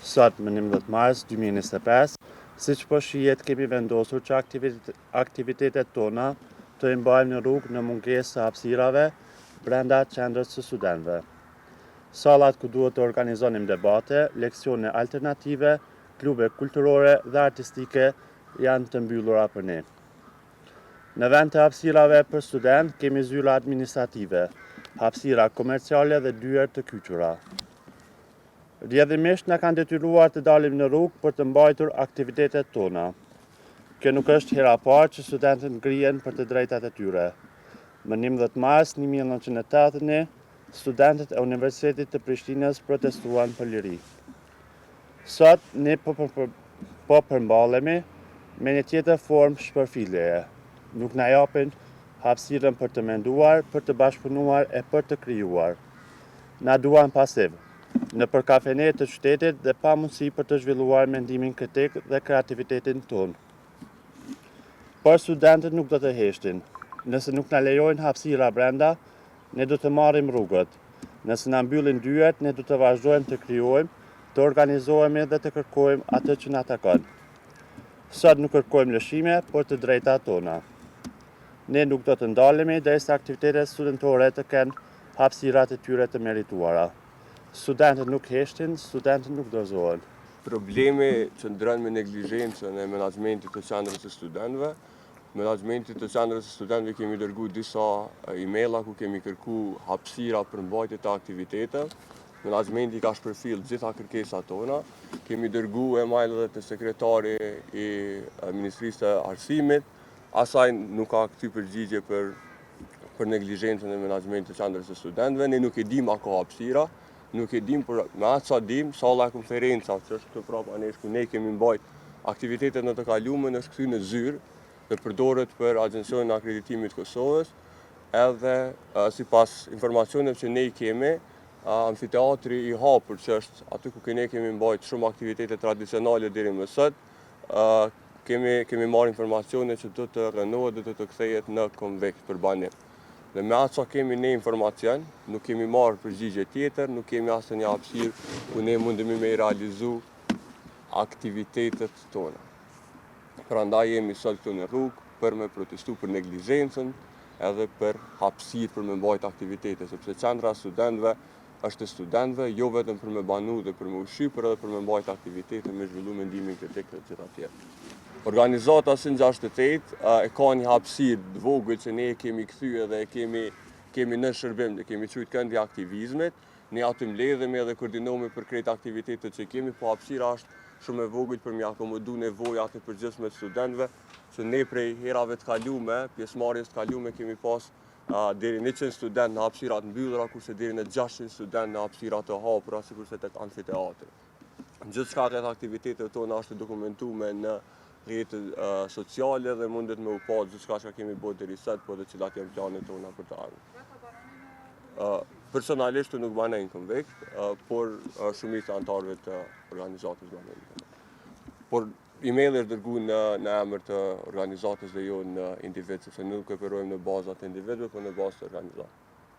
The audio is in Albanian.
Sot më 11 mars 2025, siç po shihet kemi vendosur që aktivitetet tona të i mbajmë në rrugë në mungesë të hapësirave brenda qendrës së studentëve. Sallat ku duhet të organizonim debate, leksione alternative, klube kulturore dhe artistike janë të mbyllura për ne. Në vend të hapësirave për student kemi zyra administrative, hapësira komerciale dhe dyert të kyçura. Rrjedhimisht na kanë detyruar të dalim në rrugë për të mbajtur aktivitetet tona. Kjo nuk është hera e parë që studentët ngrihen për të drejtat e tyre. Më 11 mars 1981, studentët e Universitetit të Prishtinës protestuan për liri. Sot ne po përmballemi me një tjetër formë shpërfilljeje. Nuk na japin hapësirën për të menduar, për të bashkëpunuar e për të krijuar. Na duan pasiv, nëpër kafenet të qytetit dhe pa mundësi për të zhvilluar mendimin kritik dhe kreativitetin tonë. Por studentët nuk do të heshtin. Nëse nuk na lejojnë hapësira brenda, ne do të marrim rrugët. Nëse na mbyllin dyert, ne do të vazhdojmë të krijojmë, të organizohemi dhe të kërkojmë atë që na takon. Sot nuk kërkojmë lëshime, por të drejtat tona. Ne nuk do të ndalemi derisa aktivitetet studentore të kenë hapësirat e tyre të merituara. Studentët nuk heshtin, studentët nuk dorëzohen. Problemi që ndron me neglizhencën e menaxhmentit të qendrës së studentëve. Menaxhmentit të qendrës së studentëve kemi dërguar disa emaila ku kemi kërkuar hapësira për mbajtje të aktiviteteve. Menaxhmenti ka shpërfillë gjitha kërkesat tona. Kemi dërguar email edhe te sekretari i Ministrisë së Arsimit. Asaj nuk ka kthy përgjigje për neglizhencën e menaxhmentit të qendrës së studentëve. Ne nuk e dim a ka hapësira. Nuk e dim, por me atë sa dim, salla e konferenca që është këtu prapa nesh ku ne kemi mbajt aktivitetet në të kaluarën është kthy në zyrë dhe përdoret për Agjencionin e Akreditimit të Kosovës, edhe sipas informacioneve që ne i kemi, amfiteatri i hapur që është aty ku ne kemi mbajt shumë aktivitete tradicionale deri më sot, kemi marrë informacione që do të rënohet dhe do të kthehet në konvekt për banim. Dhe me atë sa kemi ne informacion, nuk kemi marrë përgjigje tjetër, nuk kemi asnjë hapësirë ku ne mundemi me realizu aktivitetet tona. Prandaj jemi sot këtu në rrugë për me protestu për neglizhencën edhe për hapësirë për me mbajt aktivitete, sepse qendra e studentëve është e studentëve, jo vetëm për me banu dhe për me ushqy, por edhe për me mbajt aktivitete, me zhvillu mendimin kritik dhe gjitha tjerë. Organizata Sin 68 e ka një hapësirë të vogël që ne kemi kthyer dhe kemi në shërbim, dhe kemi thujt këndi aktivizmit. Ne aty mbledhemi edhe koordinohemi për krejt aktivitetet që kemi, po hapësira është shumë e vogël për me akomodu nevojat e përgjithshme të studentëve, që ne prej herave të kaluame, pjesëmarrjes të kaluame kemi pas deri 100 student në hapësira të mbyllura, kurse deri në 600 student në hapësira të hapura, sikurse tek amfiteatri. Gjithçka rreth aktivitetet tona është dokumentuar në rrjetet sociale dhe mundet me u pa gjithçka që kemi bërë deri sot, po dhe cilat janë planet tona për të ardhmen. Personalisht nuk banoj në konvekt, por shumica antarëve të organizatës banojnë në konvekt. Por emaili është dërguar në emër të organizatës dhe jo në individ, sepse nuk operojmë në bazat e individëve, por në bazë të organizatës.